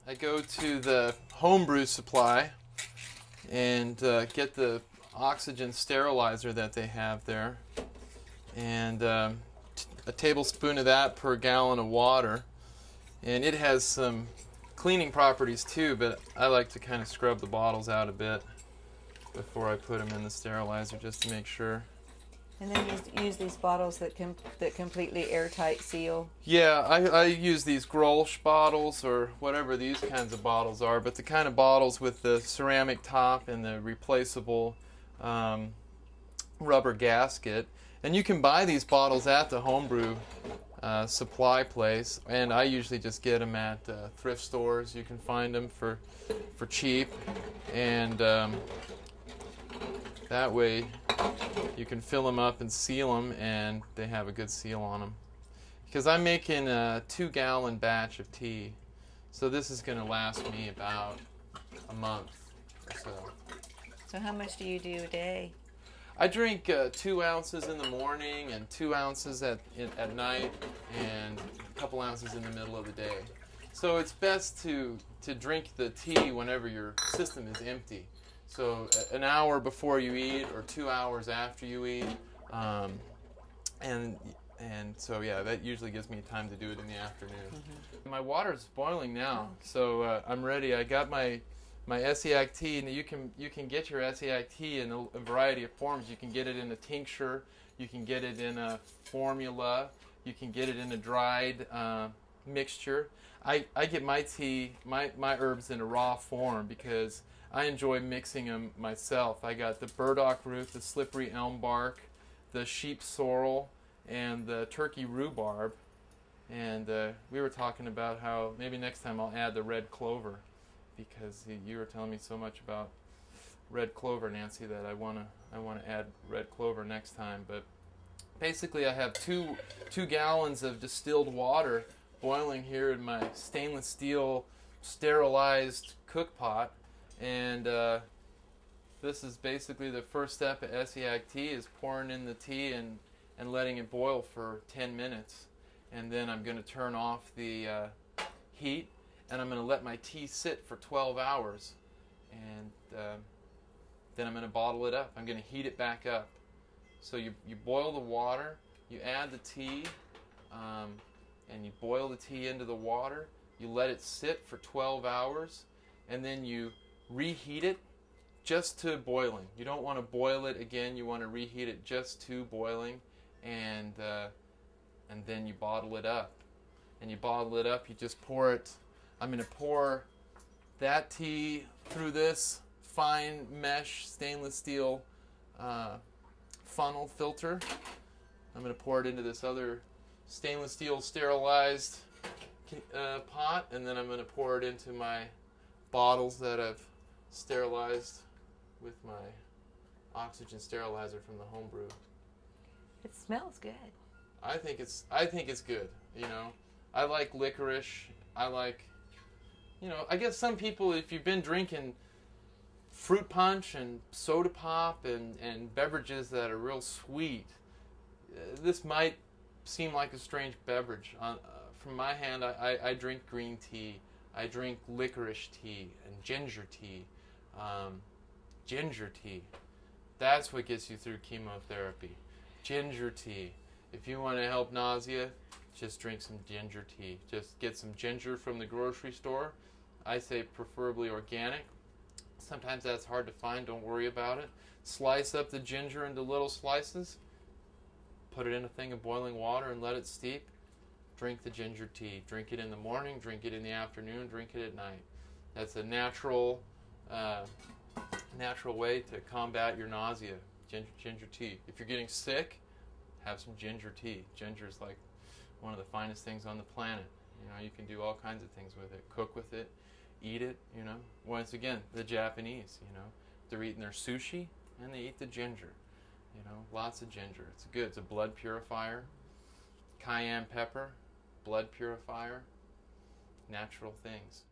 I go to the homebrew supply and get the oxygen sterilizer that they have there, and a tablespoon of that per gallon of water. And it has some cleaning properties too, but I like to kind of scrub the bottles out a bit before I put them in the sterilizer just to make sure. And then you use these bottles that completely airtight seal. Yeah, I use these Grolsch bottles or whatever these kinds of bottles are, but the kind of bottles with the ceramic top and the replaceable rubber gasket. And you can buy these bottles at the homebrew supply place, and I usually just get them at thrift stores. You can find them for cheap, and that way you can fill them up and seal them, and they have a good seal on them. Because I'm making a 2-gallon batch of tea, so this is going to last me about a month or so. So how much do you do a day? I drink 2 ounces in the morning and 2 ounces at night, and a couple ounces in the middle of the day. So it's best to drink the tea whenever your system is empty. So an hour before you eat or 2 hours after you eat, and so yeah, that usually gives me time to do it in the afternoon. Mm-hmm. My water's boiling now, so I'm ready. I got my Essiac tea, and you can get your Essiac tea in a variety of forms. You can get it in a tincture, you can get it in a formula, you can get it in a dried mixture. I get my tea, my herbs in a raw form because I enjoy mixing them myself. I got the burdock root, the slippery elm bark, the sheep sorrel, and the turkey rhubarb. And we were talking about how maybe next time I'll add the red clover, because you were telling me so much about red clover, Nancy, that I want to add red clover next time. But basically, I have two gallons of distilled water boiling here in my stainless steel sterilized cook pot. And this is basically the first step of Essiac tea, is pouring in the tea and letting it boil for 10 minutes. And then I'm going to turn off the heat, and I'm going to let my tea sit for 12 hours. And then I'm going to bottle it up. I'm going to heat it back up. So you boil the water, you add the tea, and you boil the tea into the water. You let it sit for 12 hours, and then you reheat it just to boiling. You don't want to boil it again. You want to reheat it just to boiling, and then you bottle it up. And you bottle it up. You just pour it. I'm going to pour that tea through this fine mesh stainless steel funnel filter. I'm going to pour it into this other stainless steel sterilized pot, and then I'm going to pour it into my bottles that I've sterilized with my oxygen sterilizer from the homebrew. It smells good. I think it's good. You know, I like licorice. I like, I guess some people, if you've been drinking fruit punch and soda pop and beverages that are real sweet, this might seem like a strange beverage. From my hand, I drink green tea. I drink licorice tea and ginger tea. Ginger tea. That's what gets you through chemotherapy. Ginger tea. If you want to help nausea, just drink some ginger tea. Just get some ginger from the grocery store. I say preferably organic. Sometimes that's hard to find. Don't worry about it. Slice up the ginger into little slices. Put it in a thing of boiling water and let it steep. Drink the ginger tea. Drink it in the morning, drink it in the afternoon, drink it at night. That's a natural way to combat your nausea. Ginger tea. If you're getting sick, have some ginger tea. Ginger is like one of the finest things on the planet. You can do all kinds of things with it. Cook with it, eat it. Once again, the Japanese. They're eating their sushi and they eat the ginger. Lots of ginger. It's good. It's a blood purifier. Cayenne pepper, blood purifier, natural things.